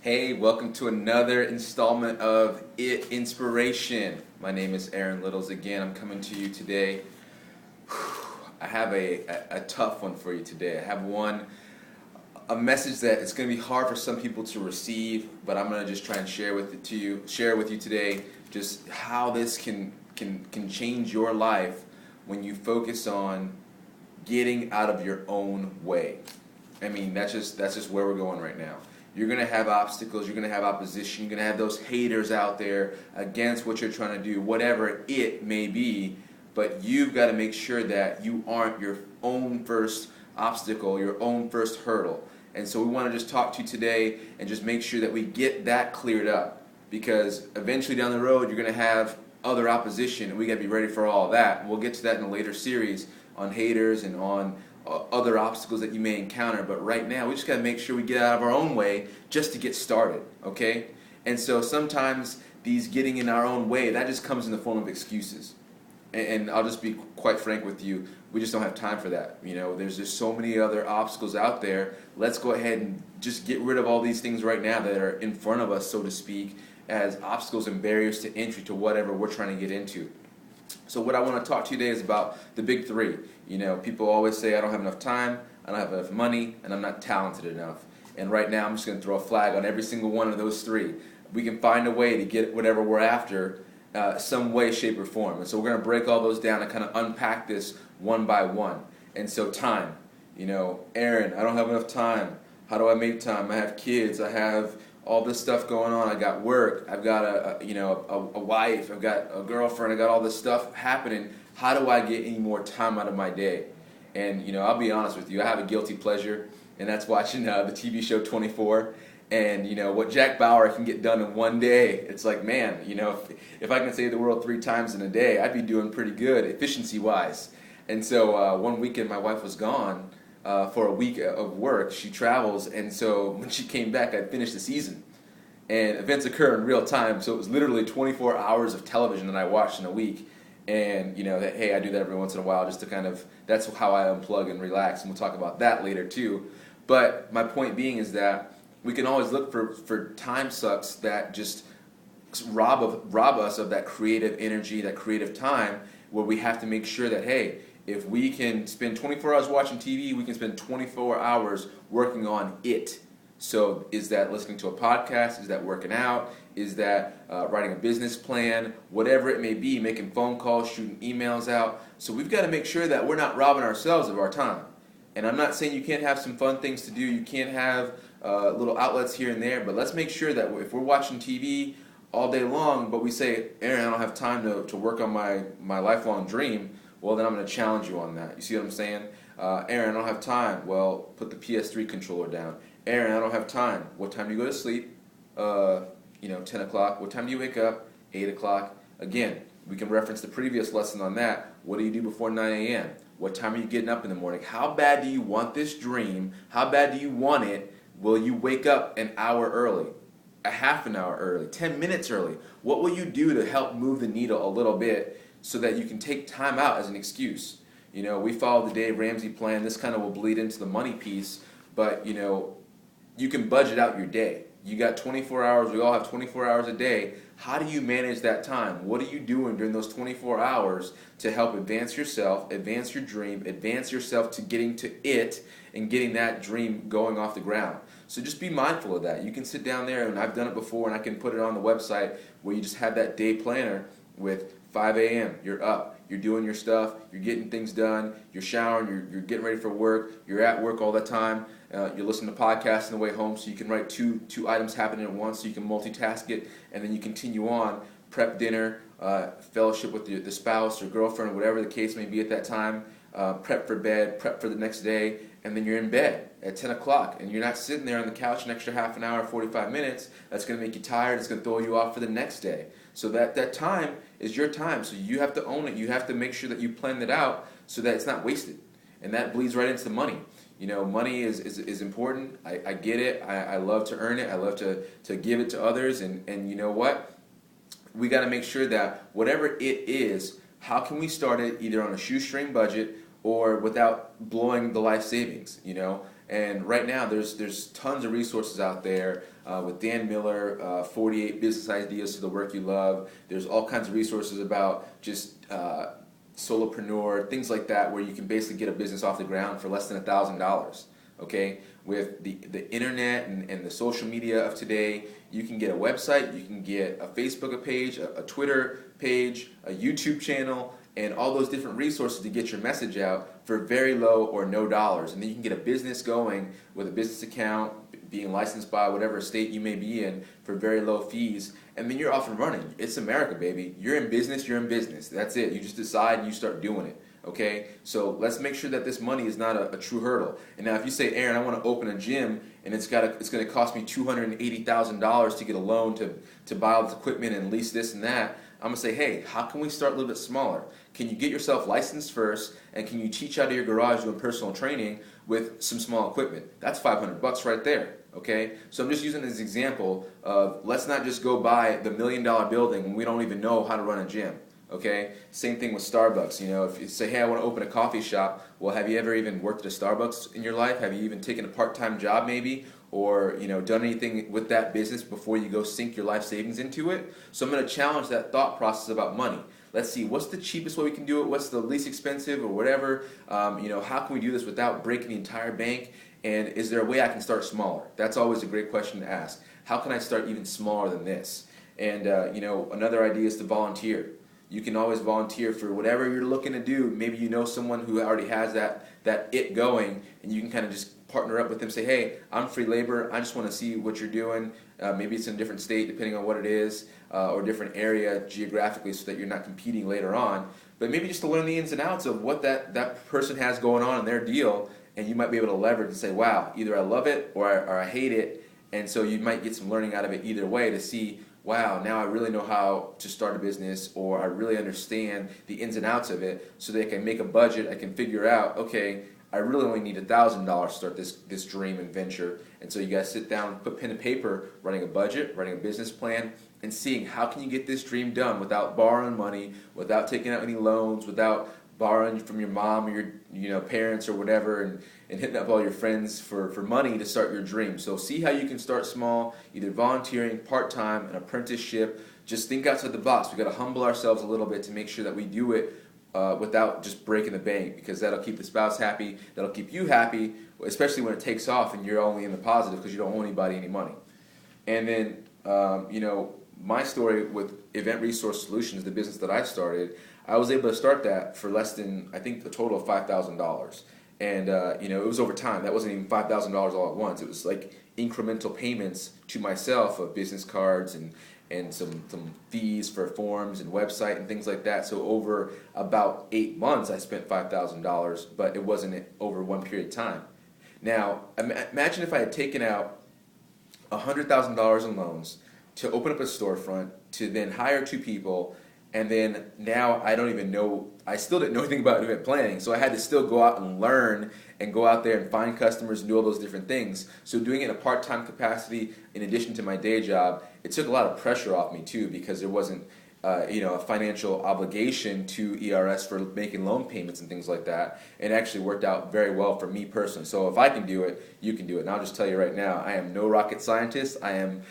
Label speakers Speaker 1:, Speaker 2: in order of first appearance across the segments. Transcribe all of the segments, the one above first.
Speaker 1: Hey, welcome to another installment of It Inspiration. My name is Aaron Littles again. I'm coming to you today. I have a tough one for you today. I have a message that it's going to be hard for some people to receive, but I'm going to just try and share with you today just how this can change your life when you focus on getting out of your own way. I mean, that's just where we're going right now. You're going to have obstacles, you're going to have opposition, you're going to have those haters out there against what you're trying to do, whatever it may be, but you've got to make sure that you aren't your own first obstacle, your own first hurdle. And so we want to just talk to you today and just make sure that we get that cleared up, because eventually down the road you're going to have other opposition, and we got to be ready for all of that. We'll get to that in a later series on haters and on other obstacles that you may encounter, but right now we just got to make sure we get out of our own way just to get started, okay? And so sometimes these getting in our own way, that just comes in the form of excuses. And I'll just be quite frank with you, we just don't have time for that. You know, there's just so many other obstacles out there. Let's go ahead and just get rid of all these things right now that are in front of us, so to speak, as obstacles and barriers to entry to whatever we're trying to get into. So what I want to talk to you today is about the big three. You know, people always say I don't have enough time, I don't have enough money, and I'm not talented enough. And right now I'm just going to throw a flag on every single one of those three. We can find a way to get whatever we're after, some way, shape, or form. And so we're going to break all those down and kind of unpack this one by one. And so time. You know, Aaron, I don't have enough time. How do I make time? I have kids. I have all this stuff going on. I got work. I've got a wife. I've got a girlfriend. I got all this stuff happening. How do I get any more time out of my day? And you know, I'll be honest with you. I have a guilty pleasure, and that's watching the TV show 24. And you know what Jack Bauer can get done in one day. It's like, man, you know, if I can save the world 3 times in a day, I'd be doing pretty good efficiency-wise. And so one weekend, my wife was gone for a week of work. She travels, and so when she came back, I'd finished the season. And events occur in real time, so it was literally 24 hours of television that I watched in a week. And you know, hey, I do that every once in a while just to kind of, that's how I unplug and relax, and we'll talk about that later too. But my point being is that we can always look for time sucks that just rob us of that creative energy, that creative time, where we have to make sure that, hey, if we can spend 24 hours watching TV, we can spend 24 hours working on it. So is that listening to a podcast? Is that working out? Is that writing a business plan? Whatever it may be, making phone calls, shooting emails out. So we've got to make sure that we're not robbing ourselves of our time. And I'm not saying you can't have some fun things to do. You can't have little outlets here and there. But let's make sure that if we're watching TV all day long, but we say, Aaron, I don't have time to work on my lifelong dream, well, then I'm going to challenge you on that. You see what I'm saying? Aaron, I don't have time. Well, put the PS3 controller down. Aaron, I don't have time. What time do you go to sleep? 10 o'clock. What time do you wake up? 8 o'clock. Again, we can reference the previous lesson on that. What do you do before 9 a.m.? What time are you getting up in the morning? How bad do you want this dream? How bad do you want it? Will you wake up an hour early? A half an hour early? 10 minutes early? What will you do to help move the needle a little bit so that you can take time out as an excuse? You know, we follow the Dave Ramsey plan. This kind of will bleed into the money piece, but you know, you can budget out your day. You got 24 hours. We all have 24 hours a day. How do you manage that time? What are you doing during those 24 hours to help advance yourself, advance your dream, advance yourself to getting to it and getting that dream going off the ground? So just be mindful of that. You can sit down there, and I've done it before, and I can put it on the website where you just have that day planner with 5 a.m. You're up. You're doing your stuff. You're getting things done. You're showering. You're getting ready for work. You're at work all the time. You're listening to podcasts on the way home, so you can write two items happening at once, so you can multitask it, and then you continue on, prep dinner, fellowship with the spouse or girlfriend, or whatever the case may be at that time, prep for bed, prep for the next day, and then you're in bed at 10 o'clock, and you're not sitting there on the couch an extra half an hour, 45 minutes. That's going to make you tired. It's going to throw you off for the next day. So that time is your time, so you have to own it. You have to make sure that you plan it out so that it's not wasted, and that bleeds right into the money. You know, money is important. I get it. I love to earn it. I love to give it to others. And you know what? We got to make sure that whatever it is, how can we start it either on a shoestring budget or without blowing the life savings, you know? And right now, there's tons of resources out there with Dan Miller, 48 business ideas to the work you love. There's all kinds of resources about just solopreneur, things like that, where you can basically get a business off the ground for less than $1,000. Okay, with the internet and the social media of today, you can get a website, you can get a Facebook page, a Twitter page, a YouTube channel, and all those different resources to get your message out for very low or no dollars. And then you can get a business going with a business account, being licensed by whatever state you may be in for very low fees, and then you're off and running. It's America, baby. You're in business, you're in business. That's it. You just decide and you start doing it. Okay? So let's make sure that this money is not a true hurdle. And now if you say, Aaron, I want to open a gym and it's going to cost me $280,000 to get a loan to buy all this equipment and lease this and that, I'm going to say, hey, how can we start a little bit smaller? Can you get yourself licensed first, and can you teach out of your garage doing personal training with some small equipment? That's $500 right there, okay? So I'm just using this example of let's not just go buy the $1 million building when we don't even know how to run a gym, okay? Same thing with Starbucks. You know, if you say, hey, I want to open a coffee shop, well, have you ever even worked at a Starbucks in your life? Have you even taken a part-time job maybe? Or done anything with that business before you go sink your life savings into it? So I'm going to challenge that thought process about money. Let's see, what's the cheapest way we can do it? What's the least expensive or whatever? How can we do this without breaking the entire bank? And is there a way I can start smaller? That's always a great question to ask. How can I start even smaller than this? And another idea is to volunteer. You can always volunteer for whatever you're looking to do. Maybe you know someone who already has that it going, and you can kind of just partner up with them, say, hey, I'm free labor, I just want to see what you're doing. Maybe it's in a different state depending on what it is, or a different area geographically so that you're not competing later on. But maybe just to learn the ins and outs of what that person has going on in their deal, and you might be able to leverage and say, wow, either I love it or I hate it, and so you might get some learning out of it either way to see, wow, now I really know how to start a business, or I really understand the ins and outs of it so that I can make a budget, I can figure out, okay, I really only need $1,000 to start this dream and venture. And so you guys sit down, put pen and paper, writing a budget, writing a business plan, and seeing how can you get this dream done without borrowing money, without taking out any loans, without borrowing from your mom or your parents or whatever, and hitting up all your friends for money to start your dream. So see how you can start small, either volunteering, part-time, an apprenticeship. Just think outside the box. We've got to humble ourselves a little bit to make sure that we do it without just breaking the bank, because that'll keep the spouse happy, that'll keep you happy, especially when it takes off and you're only in the positive because you don't owe anybody any money. And then, my story with Event Resource Solutions, the business that I started, I was able to start that for less than, I think, a total of $5,000. And, it was over time. That wasn't even $5,000 all at once. It was like incremental payments to myself of business cards and some fees for forms and website and things like that. So over about 8 months, I spent $5,000, but it wasn't over one period of time. Now, imagine if I had taken out $100,000 in loans to open up a storefront, to then hire 2 people, and then now I still didn't know anything about event planning, so I had to still go out and learn and go out there and find customers and do all those different things. So doing it in a part-time capacity in addition to my day job, it took a lot of pressure off me too, because there wasn't a financial obligation to ERS for making loan payments and things like that. It actually worked out very well for me personally. So if I can do it, you can do it. And I'll just tell you right now, I am no rocket scientist. I am,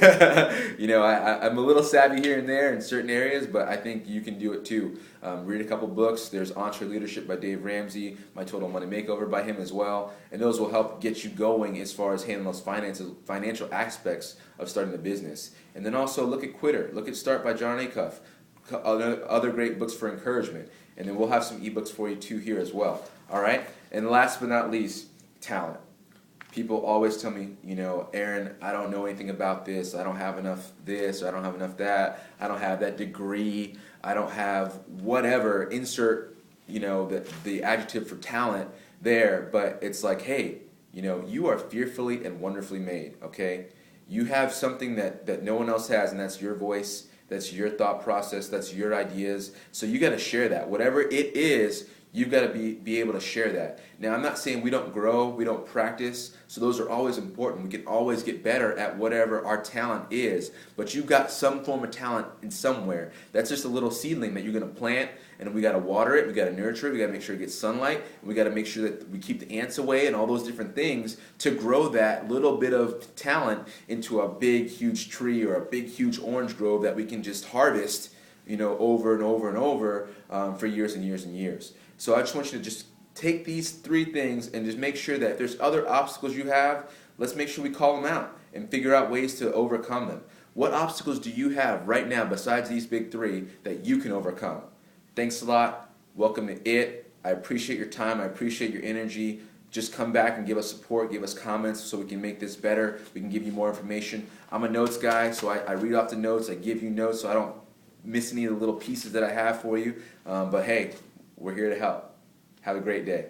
Speaker 1: I'm a little savvy here and there in certain areas, but I think you can do it too. Read a couple books. There's EntreLeadership by Dave Ramsey, My Total Money Makeover by him as well. And those will help get you going as far as handling those financial aspects of starting a business. And then also look at Quitter. Look at Start by John Acuff. Other great books for encouragement. And then we'll have some ebooks for you too here as well. All right? And last but not least, talent. People always tell me, Aaron, I don't know anything about this. I don't have enough this, or I don't have enough that. I don't have that degree. I don't have whatever. Insert, the adjective for talent there. But it's like, hey, you are fearfully and wonderfully made, okay? You have something that no one else has, and that's your voice, that's your thought process, that's your ideas. So you got to share that. Whatever it is, you've got to be able to share that. Now, I'm not saying we don't grow, we don't practice, so those are always important. We can always get better at whatever our talent is, but you've got some form of talent in somewhere. That's just a little seedling that you're going to plant, and we got to water it, we got to nurture it, we got to make sure it gets sunlight, and we got to make sure that we keep the ants away and all those different things to grow that little bit of talent into a big, huge tree or a big, huge orange grove that we can just harvest, over and over and over for years and years and years. So I just want you to just take these 3 things and just make sure that if there's other obstacles you have, let's make sure we call them out and figure out ways to overcome them. What obstacles do you have right now besides these big 3 that you can overcome? Thanks a lot. Welcome to IT. I appreciate your time. I appreciate your energy. Just come back and give us support, give us comments so we can make this better. We can give you more information. I'm a notes guy, so I read off the notes. I give you notes so I don't miss any of the little pieces that I have for you. But hey, we're here to help. Have a great day.